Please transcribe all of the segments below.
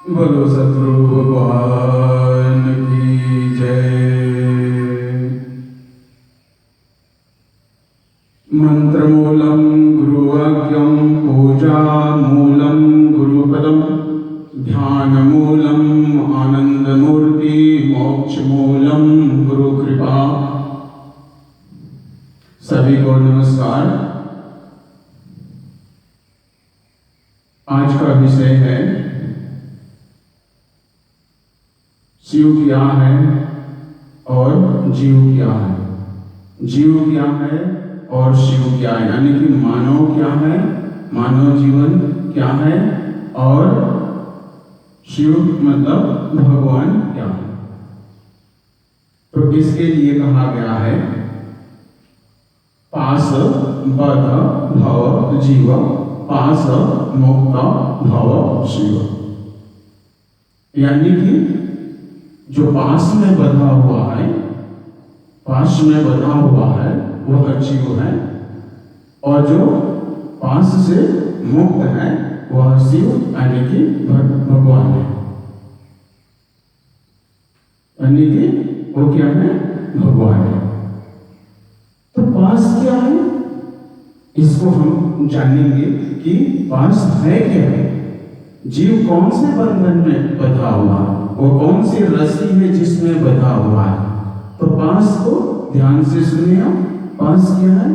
बोलो सतगुरु भगवान की जय। मंत्रमूलं गुरुवाक्यं पूजामूलं गुरुपदं ध्यानमूलं आनंदमूर्ति मोक्षमूलं गुरुकृपा। सभी को नमस्कार। आज का विषय है शिव क्या है और जीव क्या है। जीव क्या है और शिव क्या है, यानी कि मानव क्या है, मानव जीवन क्या है और शिव मतलब भगवान क्या है। तो इसके लिए कहा गया है पास बद्ध भव जीव, पास मुक्त भव शिव। यानी कि जो पास में बंधा हुआ है, पास में बंधा हुआ है वह जीव है, और जो पास से मुक्त है वह शिव यानी कि भगवान है। यानी कि वो क्या है, भगवान है। तो पास क्या है, इसको हम जानेंगे कि पास है क्या है। जीव कौन से बंधन में बंधा हुआ है, वो कौन सी रस्सी है जिसमें बंधा हुआ है। तो पास को ध्यान से सुनिए। पास क्या है,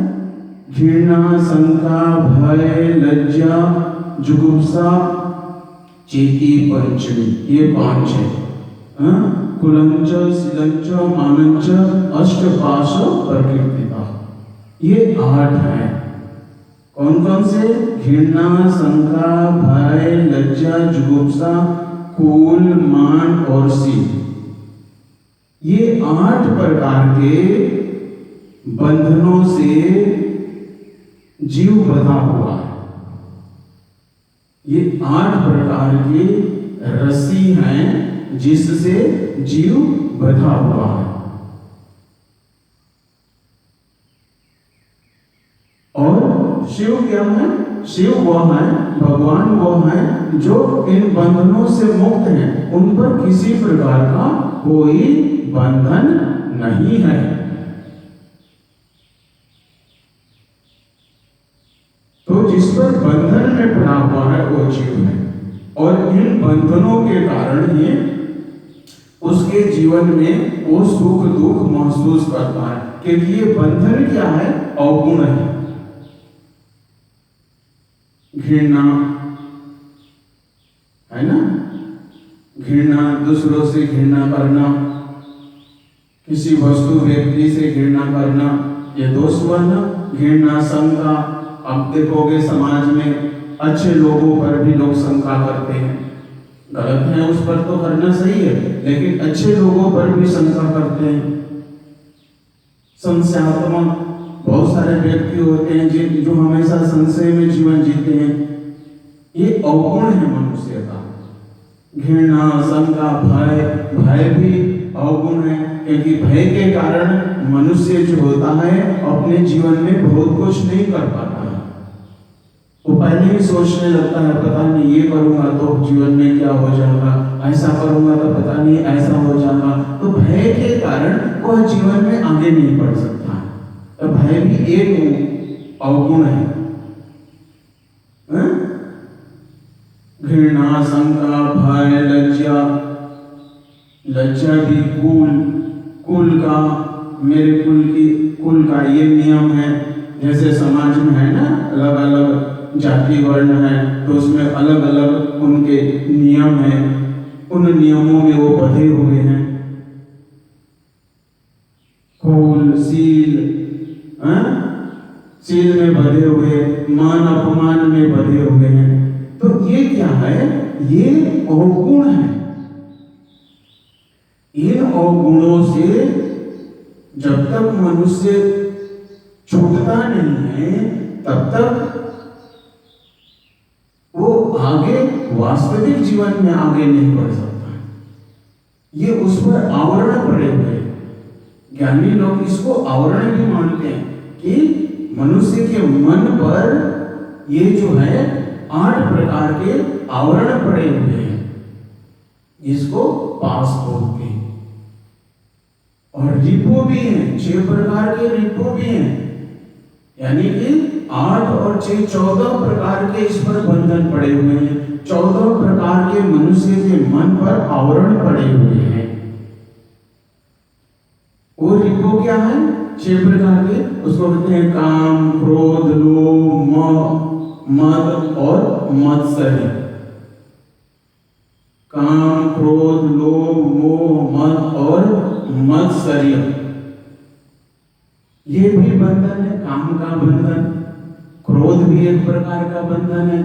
घृणा, शंका, भय, लज्जा, जुगुप्सा, चेती, पंचमी, ये पांच है। कुलंच, सिलंच, मानंच, अष्टपाश, प्रकृतिता, ये 8 है। कौन कौन से, घृणा, शंका, भय, लज्जा, जुगुप्सा, कुल, मान और शील, ये 8 प्रकार के बंधनों से जीव बंधा हुआ है। ये 8 प्रकार की रस्सी हैं जिससे जीव बंधा हुआ है। और शिव क्या है, शिव वह है, भगवान वह है जो इन बंधनों से मुक्त हैं, उन पर किसी प्रकार का कोई बंधन नहीं है। तो जिस पर बंधन में पड़ा हुआ है वो जीव है, और इन बंधनों के कारण ही उसके जीवन में वो सुख दुख महसूस करता है, क्योंकि ये बंधन क्या है, अवगुण है। घृणा है ना, घृणा, दूसरों से घृणा करना, किसी वस्तु व्यक्ति से घृणा करना, ये दोष हुआ ना। घृणा, शंका, अब देखोगे समाज में अच्छे लोगों पर भी लोग शंका करते हैं, गलत है, उस पर तो करना सही है, लेकिन अच्छे लोगों पर भी शंका करते हैं। संशयात्मक बहुत सारे व्यक्ति होते हैं जो हमेशा संशय में जीवन जीते हैं। ये अवगुण है मनुष्य का। घृणा, शंका, भय, भय भी अवगुण है, क्योंकि भय के कारण मनुष्य जो होता है अपने जीवन में बहुत कुछ नहीं कर पाता है। वो पहले ही सोचने लगता है, पता नहीं ये करूंगा तो जीवन में क्या हो जाएगा, ऐसा करूंगा तो पता नहीं ऐसा हो जाएगा। तो भय के कारण वह जीवन में आगे नहीं बढ़ सकता। तो भय भी एक अवगुण है। घृणा, शंका, भय, लज्जा, लज्जा भी कुल का, मेरे कुल का ये नियम है। जैसे समाज में है ना, अलग अलग जाति वर्ण है, तो उसमें अलग अलग उनके नियम हैं, उन नियमों में वो बंधे हुए हैं। कुल, शील, शील में बंधे हुए, मान अपमान में बंधे हुए हैं। तो ये क्या है, ये अवगुण है। इन अवगुणों से जब तक मनुष्य छूटता नहीं है तब तक वो आगे वास्तविक जीवन में आगे नहीं बढ़ सकता। ये उस पर आवरण पड़े हुए। ज्ञानी लोग इसको आवरण भी मानते हैं कि मनुष्य के मन पर ये जो है 8 प्रकार के आवरण पड़े हुए हैं। जिसको पास बोलते हैं। और रिपो भी हैं, 6 प्रकार के रिपो भी हैं, यानी कि 8 और 6 14 प्रकार के इस पर बंधन पड़े हुए हैं। 14 प्रकार के मनुष्य के मन पर आवरण पड़े हुए हैं। वो रिपो क्या है? 6 प्रकार के, उसको कहते हैं काम, क्रोध, लोभ, मोह, मद और मत्सर्य। काम, क्रोध, लोभ, मोह, मद और मत्सर्य, ये भी बंधन है। काम का बंधन, क्रोध भी एक प्रकार का बंधन है।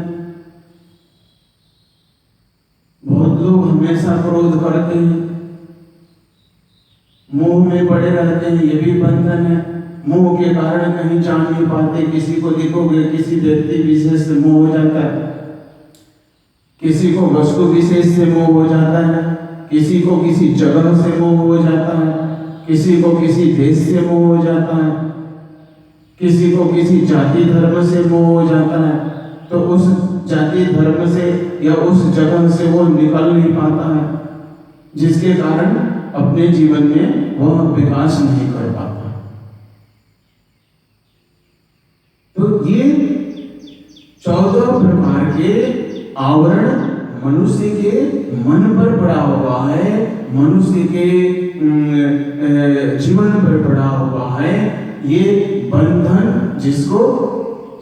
बहुत लोग हमेशा क्रोध करते हैं, मोह में पड़े रहते हैं, ये भी बंधन है। मोह के कारण कहीं जा नहीं पाते। किसी को देखोगे, किसी व्यक्ति विशेष से मोह हो जाता है, किसी को वस्तु विशेष से मोह हो जाता है, किसी को किसी जगह से मोह हो जाता है, किसी को किसी देश से मोह हो जाता है, किसी को किसी जाति धर्म से मोह हो जाता है। तो उस जाति धर्म से या उस जगह से वो निकल नहीं पाता है, जिसके कारण अपने जीवन में वह विकास नहीं कर पाता। तो ये 14 प्रकार के आवरण मनुष्य के मन पर पड़ा हुआ है, मनुष्य के जीवन पर पड़ा हुआ है। ये बंधन, जिसको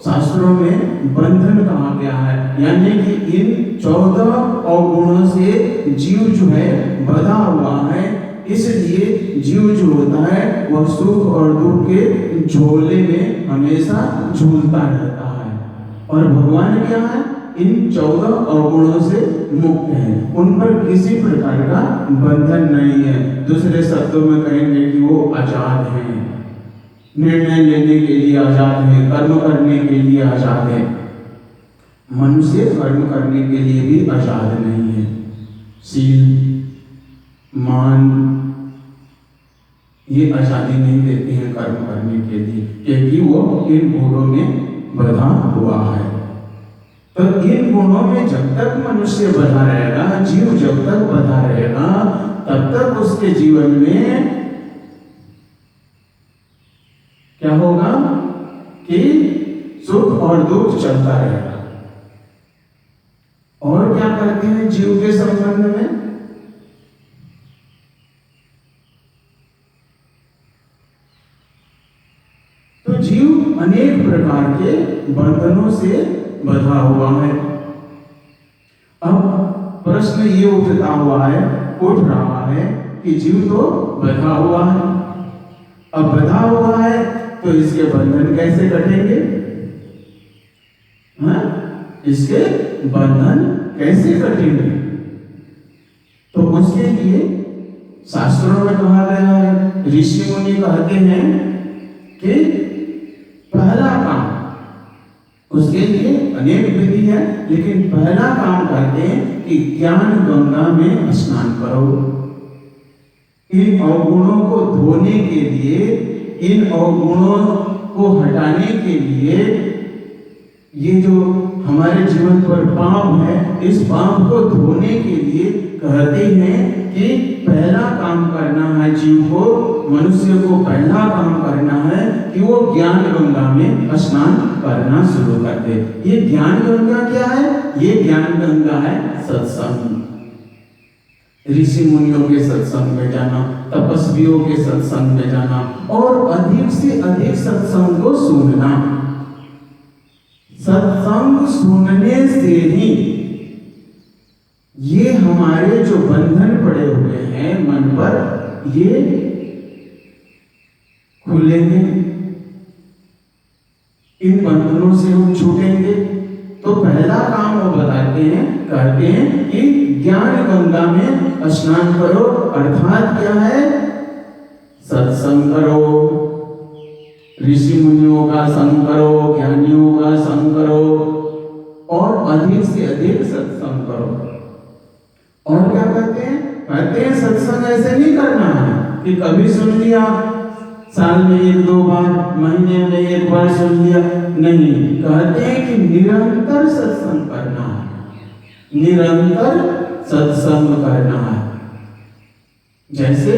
शास्त्रों में बंधन कहा गया है, यानी कि इन 14 अवगुणों से जीव जो है बंधा हुआ है। इसलिए जीव जो होता है वह सुख और दुख के झोले में हमेशा झूलता रहता है। और भगवान क्या है? इन 14 अवगुणों से मुक्त है, उन पर किसी प्रकार का बंधन नहीं है। दूसरे शब्दों में कहेंगे कि वो आजाद हैं, निर्णय लेने के लिए आजाद है, कर्म करने के लिए आजाद है। मनुष्य कर्म करने के लिए भी आजाद नहीं है। शील, मान, ये आजादी नहीं देते हैं कर्म करने के लिए, क्योंकि वो इन गुणों में बंधा हुआ है। तो इन गुणों में जब तक मनुष्य बंधा रहेगा, जीव जब तक बंधा रहेगा, तब तक उसके जीवन में क्या होगा कि सुख और दुख चलता रहेगा। और क्या करते हैं जीव के संबंध में? तो जीव अनेक प्रकार के बंधनों से बंधा हुआ है। अब प्रश्न ये उठ रहा है कि जीव तो बंधा हुआ है। अब बंधा हुआ है तो इसके बंधन कैसे कटेंगे? इसके बंधन कैसे कटेंगे? तो उसके लिए शास्त्रों में कहा गया है, ऋषि मुनि कहते हैं कि पहला काम, उसके लिए अनेक विधि है, लेकिन पहला काम कहते हैं कि ज्ञान गंगा में स्नान करो। इन अवगुणों को धोने के लिए, इन अवगुणों को हटाने के लिए, ये जो हमारे जीवन पर पाप है, इस पाप को धोने के लिए कहते हैं कि पहला काम करना है जीव को, मनुष्य को पहला काम करना है कि वो ज्ञान गंगा में स्नान करना शुरू कर दे। ये ज्ञान गंगा क्या है? ये ज्ञान गंगा है सत्संग। ऋषि मुनियों के सत्संग में जाना, तपस्वियों के सत्संग में जाना और अधिक से अधिक सत्संग को सुनना। सत्संग सुनने से ही ये हमारे जो बंधन पड़े हुए हैं मन पर, ये खुलेंगे, इन बंधनों से हम छूटेंगे। तो पहला काम वो बताते हैं, कहते हैं कि ज्ञान गंगा में स्नान करो, अर्थात क्या है? सत्संग करो, ऋषि मुनियों का संग करो, ज्ञानियों का संग करो और अधिक से अधिक सत्संग करो। और क्या कहते हैं? कहते हैं सत्संग ऐसे नहीं करना है कि कभी सुन लिया, साल में 1-2 बार, महीने में 1 बार सुन लिया, नहीं। कहते हैं कि निरंतर सत्संग करना है, निरंतर सत्संग करना है। जैसे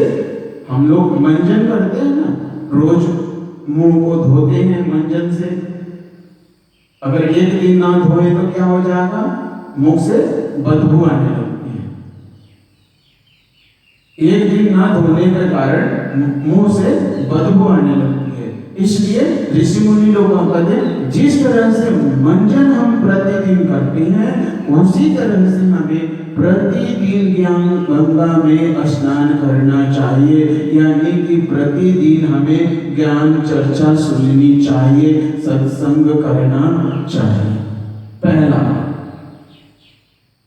हम लोग मंजन करते हैं ना, रोज मुंह को धोते हैं मंजन से। अगर एक दिन ना धोए तो क्या हो जाएगा, मुंह से बदबू आने लगती है। एक दिन ना धोने के कारण मुंह से बदबू आने लगती है। इसलिए ऋषि मुनि लोग कहते हैं जिस तरह से मंजन हम प्रतिदिन करते हैं उसी तरह से हमें प्रतिदिन ज्ञान गंगा में स्नान करना चाहिए। यानी कि प्रतिदिन हमें ज्ञान चर्चा सुननी चाहिए, सत्संग करना चाहिए। पहला,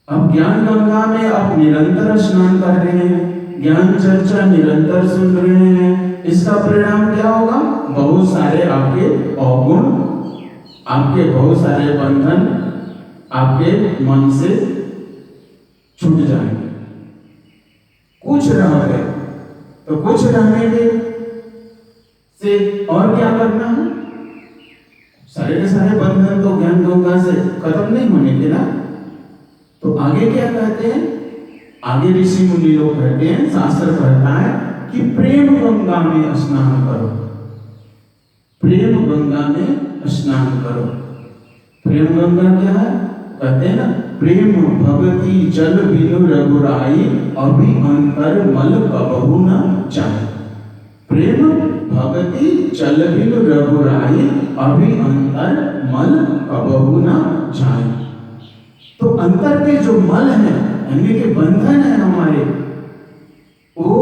अब ज्ञान गंगा में आप निरंतर स्नान कर रहे हैं, ज्ञान चर्चा निरंतर सुन रहे हैं, इसका परिणाम क्या होगा, बहुत सारे आपके अवगुण, आपके बहुत सारे बंधन आपके मन से छूट जाएंगे। कुछ रह गए तो कुछ रहने के से और क्या करना है, सारे के सारे बंधन तो ज्ञान गंगा से खत्म नहीं होने के ना। तो आगे क्या कहते हैं, आगे ऋषि मुनि लोग कहते हैं, शास्त्र कहता है कि प्रेम गंगा में स्नान करो, प्रेम गंगा में स्नान करो। प्रेम गंगा क्या है, कहते हैं ना, प्रेम भगति जल बिनु रघुराई अभी अंतर मल कबहु न जाए। प्रेम भगति जल बिनु रघुराई अभी अंतर मल कबहु न जाए। तो अंतर के जो मल है, यानी के बंधन है हमारे, वो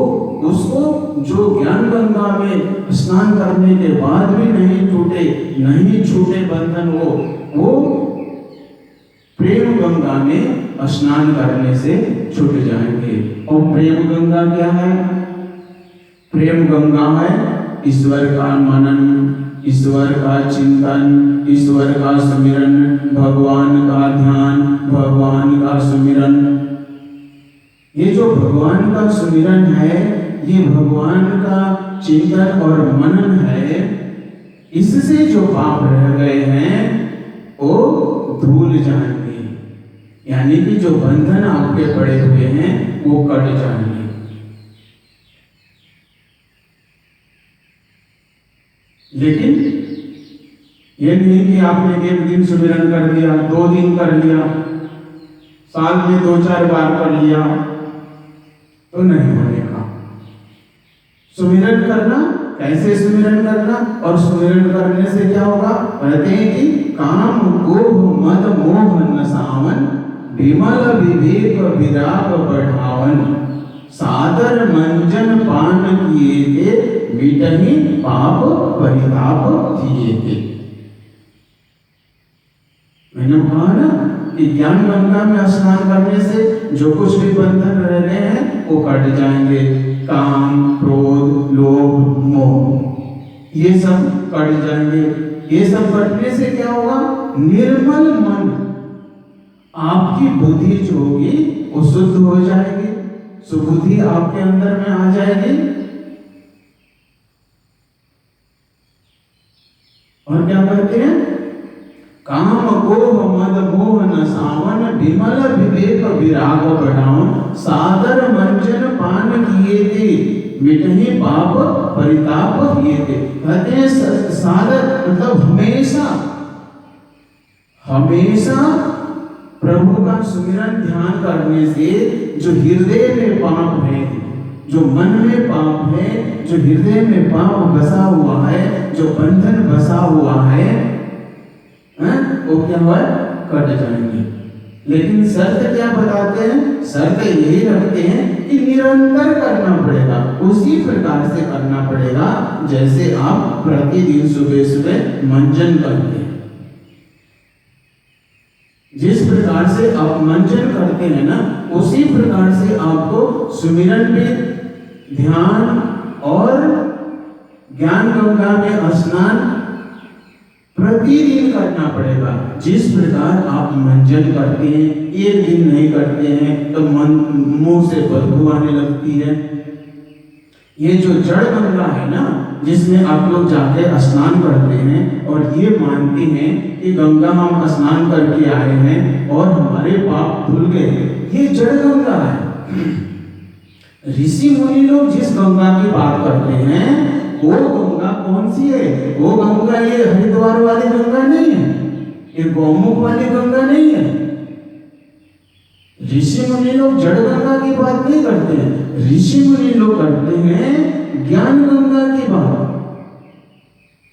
उसको जो ज्ञान गंगा में स्नान करने के बाद भी नहीं छूटे बंधन, वो प्रेम गंगा में स्नान करने से छूट जाएंगे। और प्रेम गंगा क्या है, प्रेम गंगा है ईश्वर का मनन, ईश्वर का चिंतन, ईश्वर का सुमिरन, भगवान का ध्यान, भगवान का सुमिरन। ये जो भगवान का सुमिरन है, ये भगवान का चिंतन और मनन है, इससे जो पाप रह गए हैं वो धूल जाएंगे। यानी कि जो बंधन आपके पड़े हुए हैं वो कट जाएंगे। लेकिन ये नहीं कि आपने एक दिन सुमिरन कर लिया, 2 दिन कर लिया, साल में 2-4 बार कर लिया तो नहीं बनेगा। सुमिरन करना, कैसे सुमिरन करना, और सुमिरन करने से क्या होगा, कहते हैं कि काम गोह मद मोह नसावन, विमल विवेक विराग बढ़ावन, सादर मंजन पान किए थे, मिटहि पाप परिताप किए थे। मैंने कहा ना कि ज्ञान गंगा में स्नान करने से जो कुछ भी बंधन रह रहे हैं वो कट जाएंगे। काम, क्रोध, लोभ, मोह, ये सब कट जाएंगे। ये सब कटने से क्या होगा, निर्मल मन, आपकी बुद्धि जो होगी वो शुद्ध हो जाएगी, सुबुद्धि आपके अंदर में आ जाएगी। और क्या कहते हैं, काम गोह मद मोह नसावन, विमल विवेक विराग बढ़ावन, सादर मंजन पान किए थे, मिटहि पाप परिताप किए थे। कहते हैं सादर मतलब हमेशा प्रभु का सुमिरन ध्यान करने से जो हृदय में पाप है, जो मन में पाप है, जो हृदय में पाप बसा हुआ है, जो बंधन बसा हुआ है, वो क्या हुआ, कट जाएंगे। लेकिन शर्त क्या बताते हैं, शर्त यही रखते हैं कि निरंतर करना पड़ेगा, उसी प्रकार से करना पड़ेगा जैसे आप प्रतिदिन सुबह सुबह मंजन करते हैं। जिस प्रकार से आप मंजन करते हैं ना, उसी प्रकार से आपको सुमिरन भी, ध्यान और ज्ञान गंगा में स्नान प्रतिदिन करना पड़ेगा। जिस प्रकार आप मंजन करते हैं, एक दिन नहीं करते हैं तो मुंह से बदबू आने लगती है। ये जो जड़ गंगा है ना, जिसमें आप लोग जाके स्नान करते हैं और ये मानते हैं कि गंगा हम स्नान करके आए हैं और हमारे पाप धुल गए, ये जड़ गंगा है। ऋषि मुनि लोग जिस गंगा की बात करते हैं वो गंगा कौन सी है? वो गंगा ये हरिद्वार वाली गंगा नहीं है, ये गौमुख वाली गंगा नहीं है। ऋषि मुनि लोग जड़ गंगा की बात नहीं करते हैं, ऋषि मुनि लोग करते हैं ज्ञान गंगा की बात।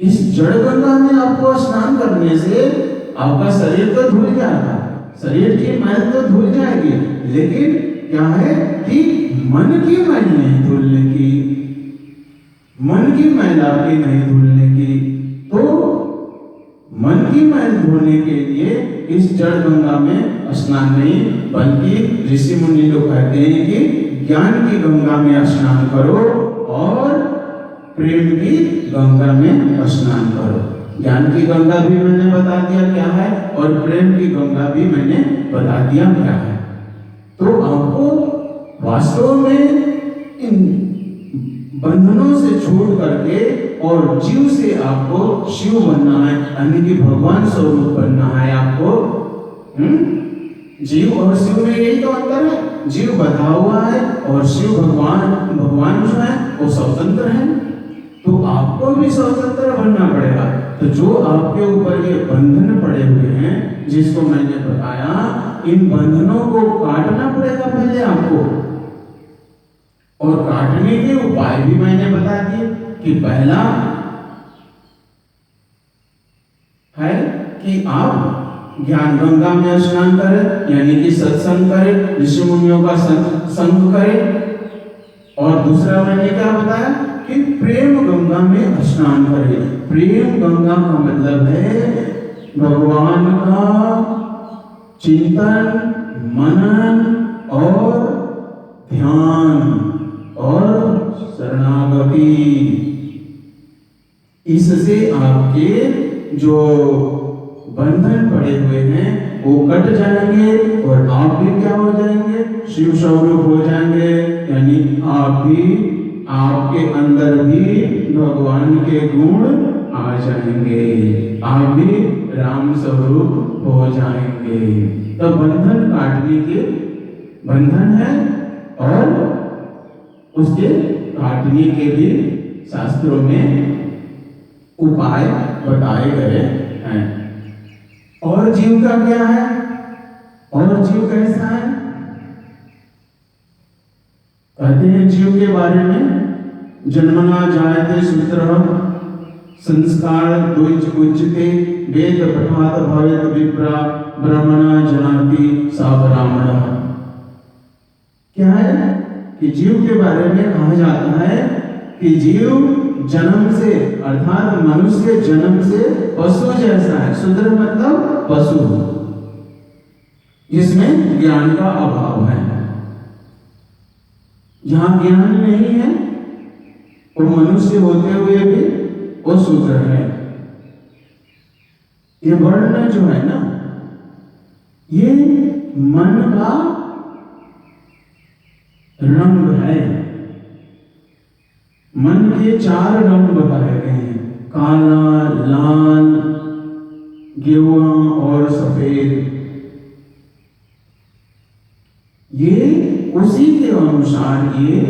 इस जड़ गंगा में आपको स्नान करने से आपका शरीर तो धुल जाएगा, शरीर की मैल तो धुल जाएगी, लेकिन क्या है कि मन की मैल नहीं धुलने की, मन की मैल आपकी नहीं धुलने की। तो मन की मैल धोने के लिए इस जड़ गंगा में स्नान नहीं, बल्कि ऋषि मुनि लोग कहते हैं कि ज्ञान की गंगा में स्नान करो और प्रेम की गंगा में स्नान करो। ज्ञान की गंगा भी मैंने बता दिया क्या है और प्रेम की गंगा भी मैंने बता दिया क्या है। तो आपको वास्तव में इन बंधनों से छूट करके और जीव से आपको शिव बनना है, यानी कि भगवान स्वरूप बनना है आपको। जीव और शिव में यही तो अंतर है, जीव बधा हुआ है और शिव भगवान जो है वो स्वतंत्र है। तो आपको भी स्वतंत्र बनना पड़ेगा। तो जो आपके ऊपर ये बंधन पड़े हुए हैं जिसको मैंने बताया, इन बंधनों को काटना पड़ेगा पहले आपको, और काटने के उपाय भी मैंने बता दिए कि पहला है कि आप ज्ञान गंगा में स्नान करें, यानी कि सत्संग करें, ऋषि मुनियों का संग करें। और दूसरा मैंने क्या बताया कि प्रेम गंगा में स्नान करें। प्रेम गंगा का मतलब है भगवान का चिंतन, मनन और ध्यान और शरणागति। इससे आपके जो बंधन पड़े हुए हैं वो कट जाएंगे और आप भी क्या हो जाएंगे? शिव स्वरूप हो जाएंगे, यानी आप भी, आपके अंदर भी भगवान के गुण आ जाएंगे, आप भी राम स्वरूप हो जाएंगे। तो बंधन काटने के बंधन है और उसके काटने के भी शास्त्रों में उपाय बताए गए हैं। और जीव का क्या है? और जीव कैसा है? कहते हैं जीव के बारे में, जन्मना जायते शूद्रः संस्कार द्विज उच्यते वेद पठात भवेत विप्रा ब्राह्मणा जनाति सा ब्राह्मणः। क्या है कि जीव के बारे में कहा जाता है कि जीव जन्म से, अर्थात मनुष्य जन्म से पशु जैसा है। शूद्र मतलब पशु, जिसमें ज्ञान का अभाव है। जहां ज्ञान नहीं है वो मनुष्य होते हुए भी वो शूद्र है। ये वर्ण जो है ना, ये मन का रंग है। मन के 4 रंग बताए गए हैं, काला, लाल, गेरुआ और सफेद। ये उसी के अनुसार ये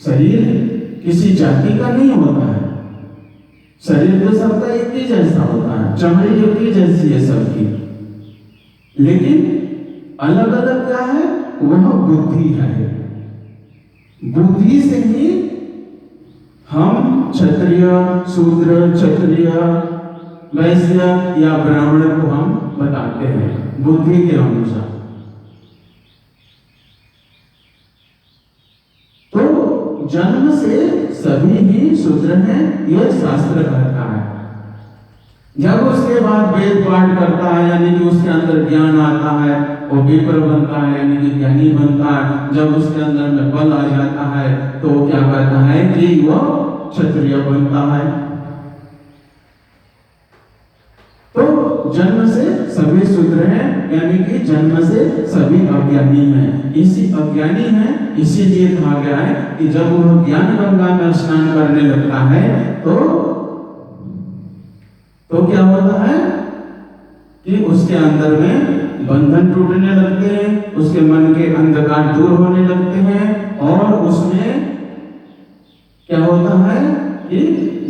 शरीर किसी जाति का नहीं होता है। शरीर तो सबका एक ही जैसा होता है, चमड़ी एक ही जैसी है सबकी, लेकिन अलग अलग क्या है? वह बुद्धि है। बुद्धि से ही हम क्षत्रिय, शूद्र, क्षत्रिय, वैश्य या ब्राह्मण को हम बताते हैं बुद्धि के अनुसार। तो जन्म से सभी ही शूद्र हैं, यह शास्त्र कहता है। जब उसके बाद वेद पाठ करता है, यानी कि उसके अंदर ज्ञान आता है, वो विप्र बनता है, यानी कि ज्ञानी बनता है। जब उसके अंदर में बल आ जाता है तो वो क्या कहता है कि वह क्षत्रिय बनता है। तो जन्म से सभी शूद्र हैं, यानी कि जन्म से सभी अज्ञानी हैं। इसी अज्ञानी हैं, इसीलिए कहा गया है कि जब वह ज्ञान गंगा में स्नान करने लगता है तो क्या होता है कि उसके अंदर में बंधन टूटने लगते हैं, उसके मन के अंधकार दूर होने लगते हैं और उसमें क्या होता है कि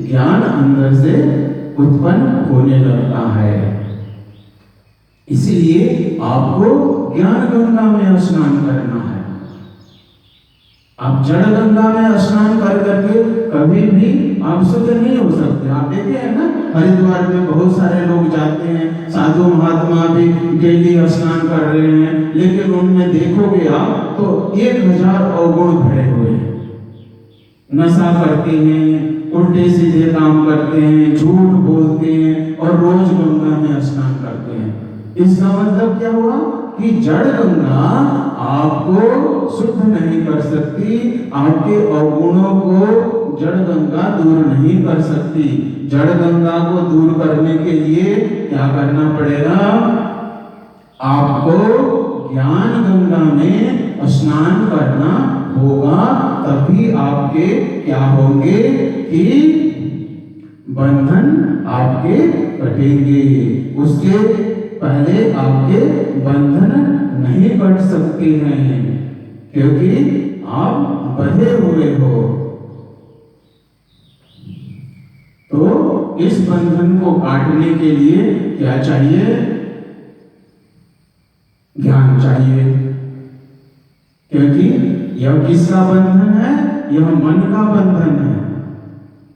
ज्ञान अंदर से उत्पन्न होने लगता है। इसीलिए आपको ज्ञान गंगा में स्नान करना है। आप जड़ गंगा में स्नान कर करके कभी भी आप शुद्ध नहीं हो सकते। आप देखे हैं ना, हरिद्वार में बहुत सारे लोग जाते हैं, साधु महात्मा भी डेली स्नान कर रहे हैं, लेकिन उनमें देखोगे आप तो 1000 अवगुण भरे हुए हैं। नशा करते हैं, उल्टे सीधे काम करते हैं, झूठ बोलते हैं और रोज गंगा में स्नान करते हैं। इसका मतलब क्या हुआ कि जड़ गंगा आपको शुद्ध नहीं कर सकती, आपके अवगुणों को जड़ गंगा दूर नहीं कर सकती। जड़ गंगा को दूर करने के लिए क्या करना पड़ेगा? आपको ज्ञान गंगा में स्नान करना होगा, तभी आपके क्या होंगे कि बंधन आपके कटेंगे। उसके पहले आपके बंधन नहीं कट सकते हैं, क्योंकि आप बंधे हुए हो। तो इस बंधन को काटने के लिए क्या चाहिए? ज्ञान चाहिए। क्योंकि यह किसका बंधन है? यह मन का बंधन है,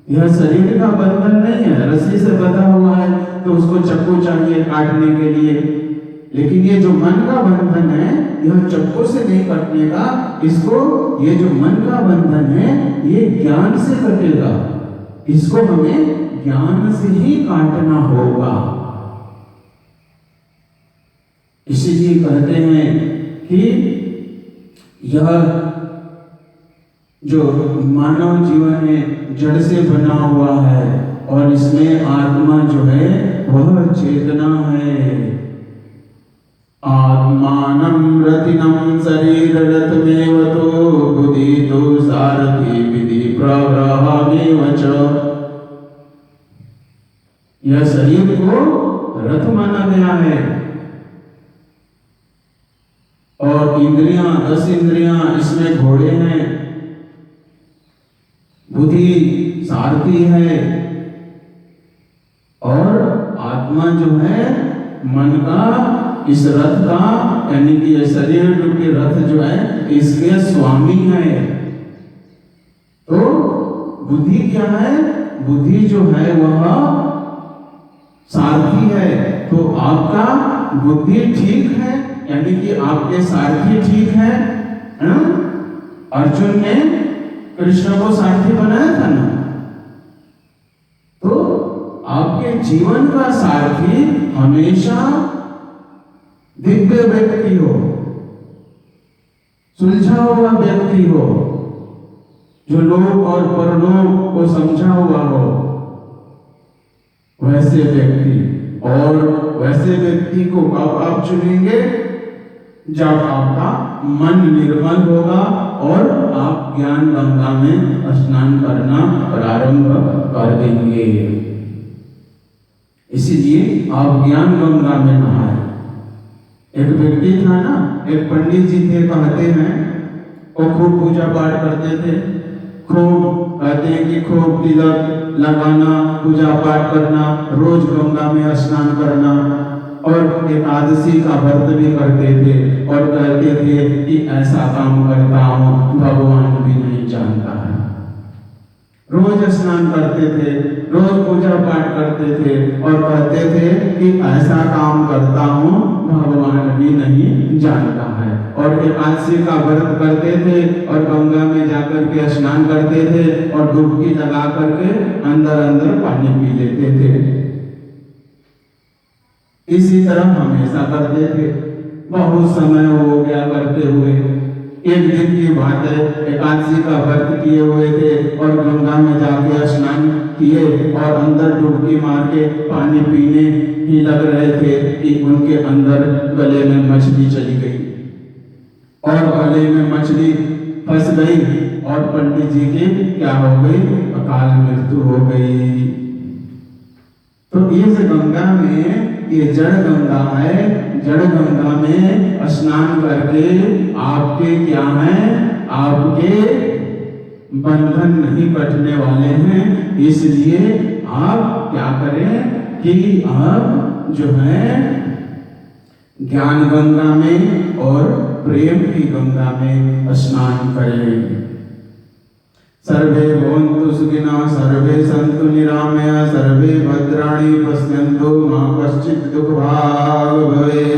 यह शरीर का बंधन नहीं है। रस्सी से बंधा हुआ है तो उसको चाकू चाहिए काटने के लिए, लेकिन ये जो मन का बंधन है यह चाकू से नहीं कटने का। इसको, ये जो मन का बंधन है ये ज्ञान से कटेगा। इसको हमें ज्ञान से ही काटना होगा। इसीलिए कहते हैं कि यह जो मानव जीवन है जड़ से बना हुआ है और इसमें आत्मा जो है वह चेतना है। आत्मानं रतिनं शरीर रथमेव तो बुद्धि तो सारथी विधि प्रग्रहमेव च। यह शरीर को रथ माना गया है और इंद्रियां, 10 इंद्रियां इसमें घोड़े हैं, बुद्धि सारथी है और आत्मा जो है मन का, इस रथ का, यानी कि ये शरीर रूपी रथ जो है इसके स्वामी है। तो बुद्धि क्या है? बुद्धि जो है वह सारथी है। तो आपका बुद्धि ठीक है, यानी कि आपके सारथी ठीक है। अर्जुन ने कृष्ण को सारथी बनाया था ना, तो आपके जीवन का सारथी हमेशा दिव्य व्यक्ति हो, सुलझा हुआ व्यक्ति हो, जो लोक और परलोक को समझा हुआ हो, वैसे व्यक्ति। और वैसे व्यक्ति को कब आप चुनेंगे? जब आपका मन निर्मल होगा और आप ज्ञान गंगा में स्नान करना प्रारंभ कर देंगे। इसीलिए आप ज्ञान गंगा में नहाए। एक व्यक्ति था ना, एक पंडित जी थे, कहते हैं वो खूब पूजा पाठ करते थे, खूब कहते हैं कि खूब तिलक लगाना, पूजा पाठ करना, रोज गंगा में स्नान करना और एकादशी का व्रत भी करते थे और कहते थे कि ऐसा काम करता हूँ भगवान भी नहीं जानता है। रोज स्नान करते थे, रोज पूजा पाठ करते थे और कहते थे कि ऐसा काम करता हूँ भगवान भी नहीं जानता है। और एकादशी का व्रत करते थे और गंगा में जाकर के स्नान करते थे और डुबकी लगा करके अंदर अंदर पानी पी लेते थे। इसी तरह हमेशा करते थे, बहुत समय हो गया करते हुए। एक दिन की बात है, एकादशी का व्रत किए हुए थे और गंगा में जाके स्नान किए और अंदर डुबकी मार के पानी पीने ही लग रहे थे कि उनके अंदर गले में मछली चली गई और गले में मछली फंस गई और पंडित जी की क्या हो गई, अकाल मृत्यु हो गई। तो इस गंगा में, ये जड़ गंगा है, जड़ गंगा में स्नान करके आपके क्या है, आपके बंधन नहीं कटने वाले हैं। इसलिए आप क्या करें कि आप जो है ज्ञान गंगा में और प्रेम की गंगा में स्नान करें। सर्वे भवन्तु सुखिनः, सर्वे सन्तु निरामया, सर्वे भद्राणि पश्यन्तु मा कश्चित् दुःखभाग् भवेत्।